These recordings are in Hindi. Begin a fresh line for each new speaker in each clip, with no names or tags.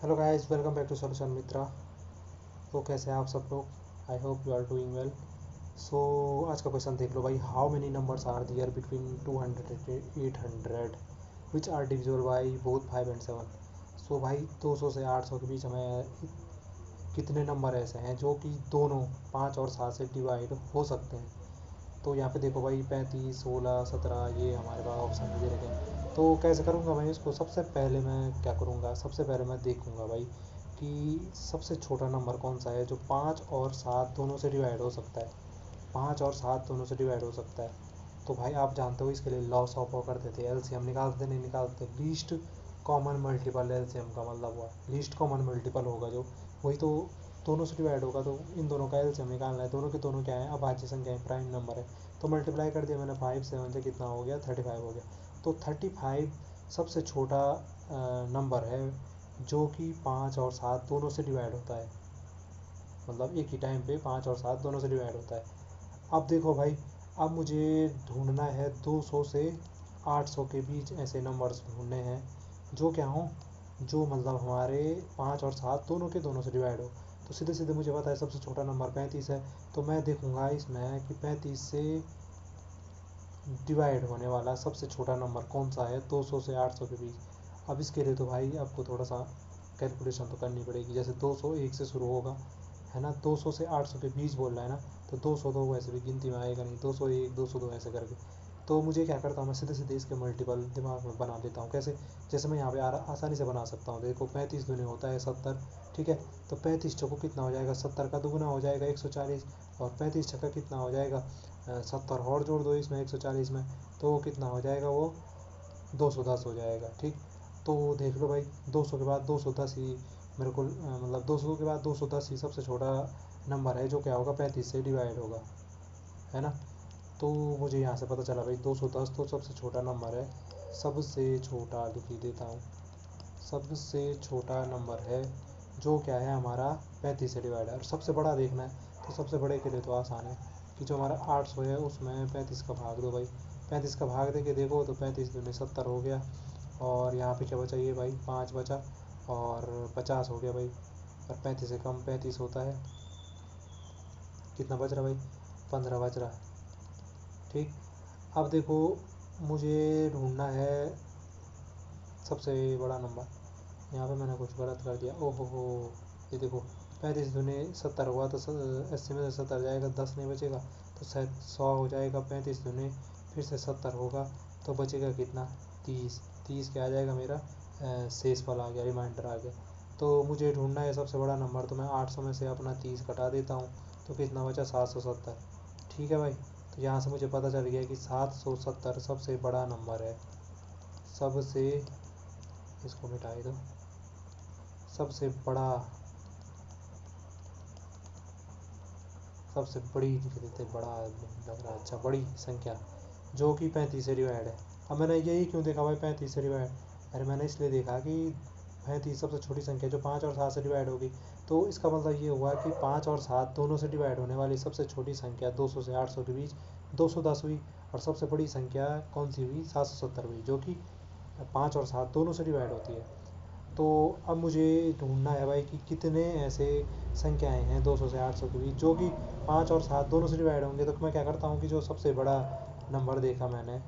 Hello guys, welcome back to solution Mitra. तो कैसे हैं आप सब लोग? I hope you are doing well. So आज का क्वेश्चन देख लो भाई। How many numbers are there between 200 and 800 which are divisible by both 5 and 7। So भाई 200 से 800 के बीच हमें कितने नंबर ऐसे हैं जो कि दोनों 5 और 7 से डिवाइड हो सकते हैं। तो यहाँ पे देखो भाई 35, 16, 17 ये हमारे पास ऑप्शन दे रखे हैं। तो कैसे करूँगा मैं इसको? सबसे पहले मैं क्या करूँगा, सबसे पहले मैं देखूँगा भाई कि सबसे छोटा नंबर कौन सा है जो 5 और 7 दोनों से डिवाइड हो सकता है। 5 और 7 दोनों से डिवाइड हो सकता है। तो भाई आप जानते हो इसके लिए लॉस ऑफ करते थे, एलसीएम निकालते नहीं निकालते, लीस्ट कॉमन मल्टीपल। एलसीएम का मतलब हुआ लीस्ट कॉमन मल्टीपल होगा जो, वही तो दोनों से डिवाइड होगा। तो इन दोनों का एलसीएम निकालना है। दोनों के दोनों क्या है? अभाज्य संख्या है, प्राइम नंबर है। तो मल्टीप्लाई कर दिया मैंने 5 7 से, कितना हो गया? 35 हो गया। तो 35 सबसे छोटा नंबर है जो कि 5 और 7 दोनों से डिवाइड होता है। मतलब एक ही टाइम पे 5 और 7 दोनों से डिवाइड होता है। अब देखो भाई, अब मुझे ढूंढना है 200 से 800 के बीच ऐसे नंबर्स ढूंढने हैं जो क्या हों, जो मतलब हमारे 5 और 7 दोनों के दोनों से डिवाइड हो। तो सीधे सीधे मुझे पता है सबसे छोटा नंबर 35 है। तो मैं देखूंगा इसमें कि 35 से डिवाइड होने वाला सबसे छोटा नंबर कौन सा है 200 से 800 के बीच। अब इसके लिए तो भाई आपको थोड़ा सा कैलकुलेशन तो करनी पड़ेगी। जैसे 200 1 से शुरू होगा, है ना? 200 से 800 के बीच बोल रहा है ना, तो 200 तो वैसे भी गिनती में आएगा नहीं। 201 202 ऐसे करके। तो मुझे क्या करता हूँ, मैं सीधे सीधे इसके मल्टीपल दिमाग में बना देता हूँ। कैसे? जैसे मैं यहाँ पे आसानी से बना सकता हूँ। देखो 35 दूनी होता है 70, ठीक है? तो 35 चौको कितना हो जाएगा? 70 का दुगुना हो जाएगा 140। और 35 छक्का कितना हो जाएगा? 70 और जोड़ दो इसमें 140 में, तो कितना हो जाएगा? वो 210 हो जाएगा। ठीक, तो देख लो भाई 200 के बाद 210 ही मेरे को मतलब 200 के बाद 210 ही सबसे छोटा नंबर है जो क्या होगा? 35 से डिवाइड होगा, है ना? तो मुझे यहाँ से पता चला भाई 210 तो सबसे छोटा नंबर है। सबसे छोटा लिख ही देता हूँ। सबसे छोटा नंबर है जो क्या है हमारा 35 से डिवाइड है। और सबसे बड़ा देखना है, तो सबसे बड़े के लिए तो आसान है कि जो हमारा 800 है उसमें 35 का भाग दो भाई। 35 का भाग दे के देखो तो 35 दूनी 70 हो गया। और यहाँ पे क्या बचा? ये भाई 5 बचा और 50 हो गया भाई। और 35 से कम 35 होता है, कितना बच रहा भाई? 15 बच रहा। ठीक, अब देखो मुझे ढूंढना है सबसे बड़ा नंबर। यहाँ पे मैंने कुछ गलत कर दिया, ओहो हो। ये देखो 35 दूनी 70 हुआ तो 80 में से 70 जाएगा, 10 नहीं बचेगा, तो शायद 100 हो जाएगा। 35 दूनी फिर से 70 होगा, तो बचेगा कितना? 30। 30 क्या आ जाएगा मेरा? शेष वाला आ गया, रिमाइंडर आ गया। तो मुझे ढूंढना है सबसे बड़ा नंबर। तो मैं 800 में से अपना 30 कटा देता हूँ, तो कितना बचा? 770। ठीक है भाई, तो यहाँ से मुझे पता चल गया कि 770 सबसे बड़ा नंबर है। सबसे, इसको मिटाई दो, सबसे बड़ा, सबसे बड़ी लिख देते, बड़ा लग रहा है। अच्छा, बड़ी संख्या जो कि 35 से डिवाइड है। अब मैंने यही क्यों देखा भाई 35 से डिवाइड? अरे मैंने इसलिए देखा कि 35 सबसे छोटी संख्या जो 5 और 7 से डिवाइड होगी। तो इसका मतलब ये हुआ कि 5 और 7 दोनों से डिवाइड होने वाली सबसे छोटी संख्या 200 से 800 के बीच 210 हुई। और सबसे बड़ी संख्या कौन सी हुई? 770 हुई, जो कि 5 और 7 दोनों से डिवाइड होती है। तो अब मुझे ढूंढना है भाई कि कितने ऐसे संख्याएं हैं 200 से 800 के बीच जो कि 5 और 7 दोनों से डिवाइड होंगे। तो मैं क्या करता हूँ कि जो सबसे बड़ा नंबर देखा मैंने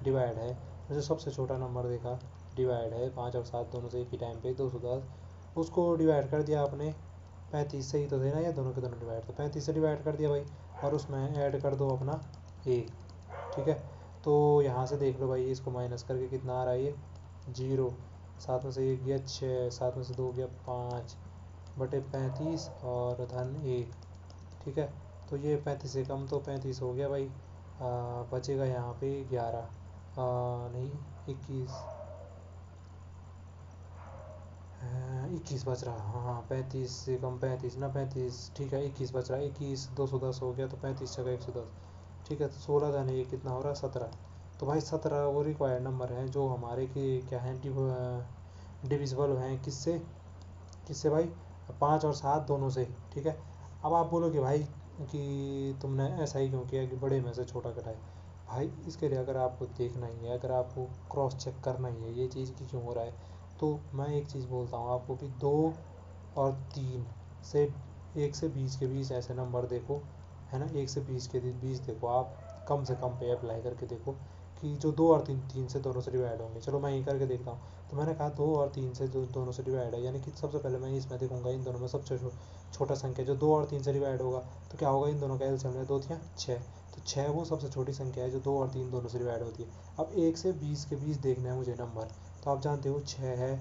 डिवाइड है, जो सबसे छोटा नंबर देखा डिवाइड है 5 और 7 दोनों से एक ही टाइम पे 210, उसको डिवाइड कर दिया आपने 35 से ही तो देना, या दोनों के दोनों डिवाइड, तो 35 से डिवाइड कर दिया भाई। और उसमें ऐड कर दो अपना 1। ठीक है, तो यहाँ से देख लो भाई, इसको माइनस करके कितना आ रहा है? ये 0। 7 में से 1 गया 6, 7 में से 2 गया 5 बटे 35 और धन 1। ठीक है, तो ये 35 से कम तो 35 हो गया भाई। बचेगा यहाँ पे 11, नहीं 21, 21 बच रहा। हाँ 35 से कम 35 ना, 35 ठीक है, 21 बच रहा है। 21 210 हो गया, तो 35 जगह 110। ठीक है, तो 16 का नहीं, ये कितना हो रहा है? 17। तो भाई 17 वो रिक्वायर्ड नंबर हैं जो हमारे के क्या हैं, डिविजिबल हैं किससे? किससे भाई? 5 और 7 दोनों से। ठीक है, अब आप बोलोगे भाई कि तुमने ऐसा ही क्यों किया कि बड़े में से छोटा घटाए? भाई इसके लिए अगर आपको देखना ही है, अगर आपको क्रॉस चेक करना ही है ये चीज़ कि क्यों हो रहा है, तो मैं एक चीज़ बोलता हूँ आपको कि 2 और 3 से 1 से 20 के बीच ऐसे नंबर देखो, है ना, 1 से 20 के बीच देखो आप, कम से कम पे अप्लाई करके देखो कि जो 2 और 3 से दोनों से डिवाइड होंगे। चलो मैं ये करके देखता हूँ। तो मैंने कहा 2 और 3 से जो दोनों से डिवाइड है, यानी कि सबसे पहले मैं इसमें देखूंगा इन दोनों में सबसे छोटा संख्या जो 2 और 3 से डिवाइड होगा, तो क्या होगा, इन दोनों का एलसीएम है 2 या 6, तो 6 वो सबसे छोटी संख्या है जो 2 और 3 दोनों से डिवाइड होती है। अब 1 से 20 के बीच देखना है मुझे नंबर, तो आप जानते हो 6 है,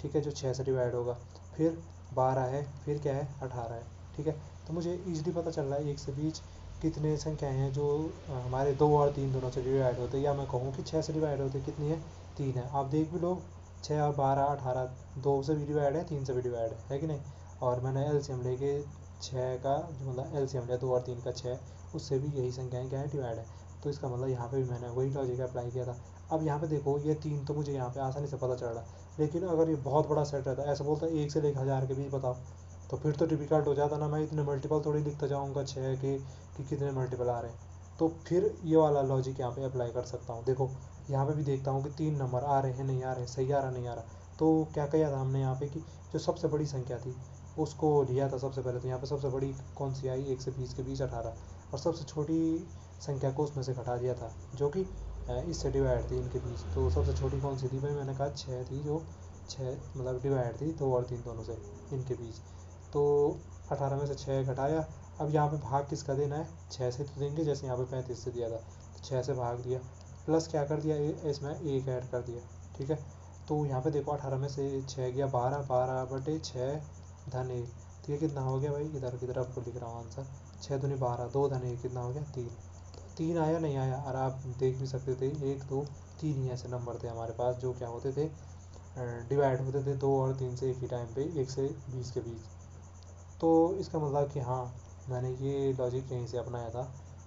ठीक है, जो 6 से डिवाइड होगा, फिर 12 है, फिर क्या है, 18 है, ठीक है। तो मुझे ईजिली पता चल रहा है 1 से 20 कितने संख्याएं हैं जो हमारे 2 और 3 दोनों से डिवाइड होते हैं, या मैं कहूँ कि 6 से डिवाइड होते हैं, कितनी है, 3 है। आप देख भी लो, 6 और 12 18, 2 से भी डिवाइड है, 3 से भी डिवाइड है कि नहीं। और मैंने एलसीएम लेके 6 का जो मतलब एलसीएम लिया 2 और 3 का 6, उससे भी यही संख्याएं क्या है, डिवाइड है। तो इसका मतलब यहाँ पे भी मैंने वही लॉजिक अप्लाई किया था। अब यहाँ पे देखो ये 3 तो मुझे यहाँ पे आसानी से पता चल रहा है, लेकिन अगर ये बहुत बड़ा सेट रहता है, ऐसा बोलता है 1 से लेकर 1000 के बीच बताओ, तो फिर तो डिफिकल्ट हो जाता ना, मैं इतने मल्टीपल थोड़ी लिखता जाऊँगा 6 के कि कितने मल्टीपल आ रहे हैं। तो फिर ये वाला लॉजिक यहाँ पे अप्लाई कर सकता हूँ। देखो यहाँ पे भी देखता हूँ कि 3 नंबर आ रहे हैं, नहीं आ रहे, सही आ रहा नहीं आ रहा। तो क्या किया था हमने यहाँ पे कि जो सबसे बड़ी संख्या थी उसको लिया था सबसे पहले। तो यहाँ पे सबसे बड़ी कौन सी आई, 1 से 20 के बीच 18, और सबसे छोटी संख्या को उसमें से घटा दिया था जो कि इससे डिवाइड थी इनके बीच। तो सबसे छोटी कौन सी थी भाई, मैंने कहा 6 थी, जो 6 मतलब डिवाइड थी 2 और 3 दोनों से इनके बीच। तो 18 में से 6 घटाया। अब यहाँ पे भाग किसका देना है, 6 से तो देंगे, जैसे यहाँ पे 35 से दिया था, तो 6 से भाग दिया, प्लस क्या कर दिया, इसमें 1 ऐड कर दिया, ठीक है। तो यहाँ पे देखो 18 में से 6 गया 12, 12/6 धन 1, तो ये कितना हो गया भाई, इधर की तरफ को लिख रहा हूँ आंसर, 6 दूनी 12, 2 धन 1 कितना हो गया, 3। 3 आया नहीं आया, और आप देख भी सकते थे 1 2 3 ही ऐसे नंबर थे हमारे पास जो क्या होते थे, डिवाइड होते थे 2 और 3 से एक ही टाइम पे 1 से 20 के बीच। तो इसका मतलब कि हाँ, मैंने ये लॉजिक यहीं से अपनाया था।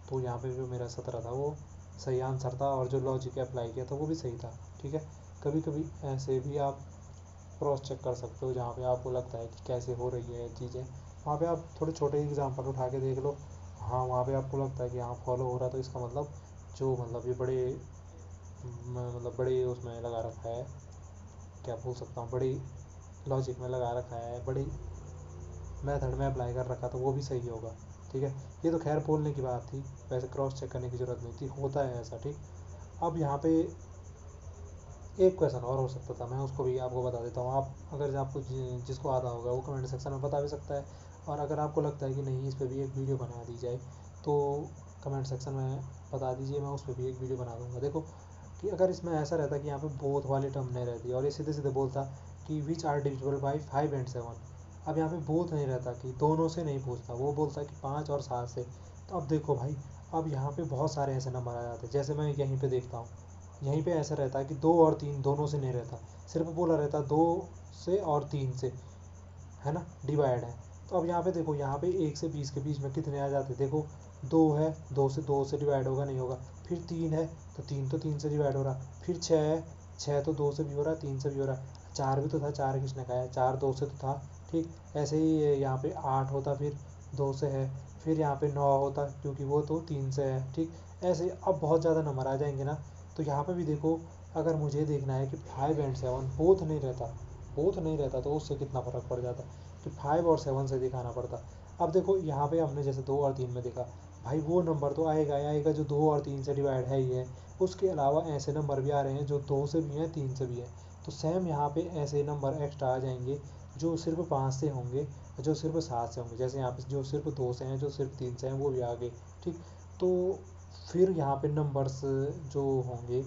तो यहाँ पे जो मेरा 17 था वो सही आंसर था, और जो लॉजिक अप्लाई किया था वो भी सही था, ठीक है। कभी कभी ऐसे भी आप क्रॉस चेक कर सकते हो, जहाँ पे आपको लगता है कि कैसे हो रही है चीज़ें, वहाँ पे आप थोड़े छोटे एग्जाम्पल उठा के देख लो। हाँ, वहाँ पे आपको लगता है कि हाँ फॉलो हो रहा है, तो इसका मतलब जो मतलब ये बड़े मतलब बड़े उसमें लगा रखा है, क्या बोल सकता हूँ, बड़ी लॉजिक में लगा रखा है, बड़ी मेथड में अप्लाई कर रखा, तो वो भी सही होगा, ठीक है। ये तो खैर बोलने की बात थी, वैसे क्रॉस चेक करने की ज़रूरत नहीं थी, होता है ऐसा, ठीक। अब यहाँ पे एक क्वेश्चन और हो सकता था, मैं उसको भी आपको बता देता हूँ। आप अगर आपको जिसको आता होगा वो कमेंट सेक्शन में बता भी सकता है, और अगर आपको लगता है कि नहीं इस पर भी एक वीडियो बना दी जाए, तो कमेंट सेक्शन में बता दीजिए, मैं उस पर भी एक वीडियो बना दूँगा। देखो कि अगर इसमें ऐसा रहता कि यहाँ पे बोथ वाली टर्म नहीं रहती, और ये सीधे सीधे बोलता कि which are divisible by 5 and 7। अब यहाँ पे बोथ नहीं रहता, कि दोनों से नहीं पूछता, वो बोलता कि 5 और 7 से। तो अब देखो भाई, अब यहाँ पे बहुत सारे ऐसे नंबर आ जाते हैं, जैसे मैं यहीं पे देखता हूँ, यहीं पे ऐसा रहता है कि 2 और 3 दोनों से नहीं रहता, सिर्फ बोला रहता 2 से और 3 से, है ना, डिवाइड है। तो अब यहाँ पे देखो, यहाँ पे 1 से 20 के बीच में कितने आ जाते, देखो 2 है, 2 से डिवाइड होगा, नहीं होगा। फिर 3 है, तो 3 से डिवाइड हो रहा। फिर 6 है, 6 तो 2 से भी हो रहा, 3 से भी हो रहा। 4 भी तो था, 4 किसने खाया, 4 2 से तो था, ठीक। ऐसे ही यहाँ पे 8 होता, फिर 2 से है। फिर यहाँ पे 9 होता, क्योंकि वो तो 3 से है, ठीक। ऐसे अब बहुत ज़्यादा नंबर आ जाएंगे ना। तो यहाँ पे भी देखो, अगर मुझे देखना है कि 5 and 7 बोथ नहीं रहता, तो उससे कितना फ़र्क पड़ जाता कि 5 और 7 से दिखाना पड़ता। अब देखो यहाँ पे हमने जैसे 2 और 3 में देखा, भाई वो नंबर तो आएगा ही आएगा जो 2 और 3 से डिवाइड है ही है। उसके अलावा ऐसे नंबर भी आ रहे हैं जो 2 से भी हैं, 3 से भी हैं। तो सेम यहाँ पे ऐसे नंबर एक्स्ट्रा आ जाएंगे जो सिर्फ 5 से होंगे, जो सिर्फ 7 से होंगे। जैसे यहाँ पे जो सिर्फ 2 से हैं, जो सिर्फ 3 से हैं, वो भी आ गए, ठीक। तो फिर यहाँ पे नंबर्स जो होंगे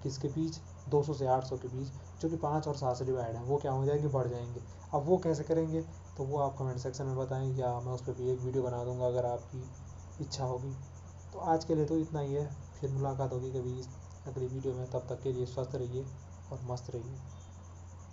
किसके बीच, 200 से 800 के बीच, जो कि 5 और 7 से डिवाइड है, वो क्या हो जाएंगे, बढ़ जाएंगे। अब वो कैसे करेंगे, तो वो आप कमेंट सेक्शन में बताएं, या मैं उस पर भी एक वीडियो बना दूंगा अगर आपकी इच्छा होगी। तो आज के लिए तो इतना ही है, फिर मुलाकात होगी कभी अगली वीडियो में। तब तक के लिए स्वस्थ रहिए और मस्त रहिए।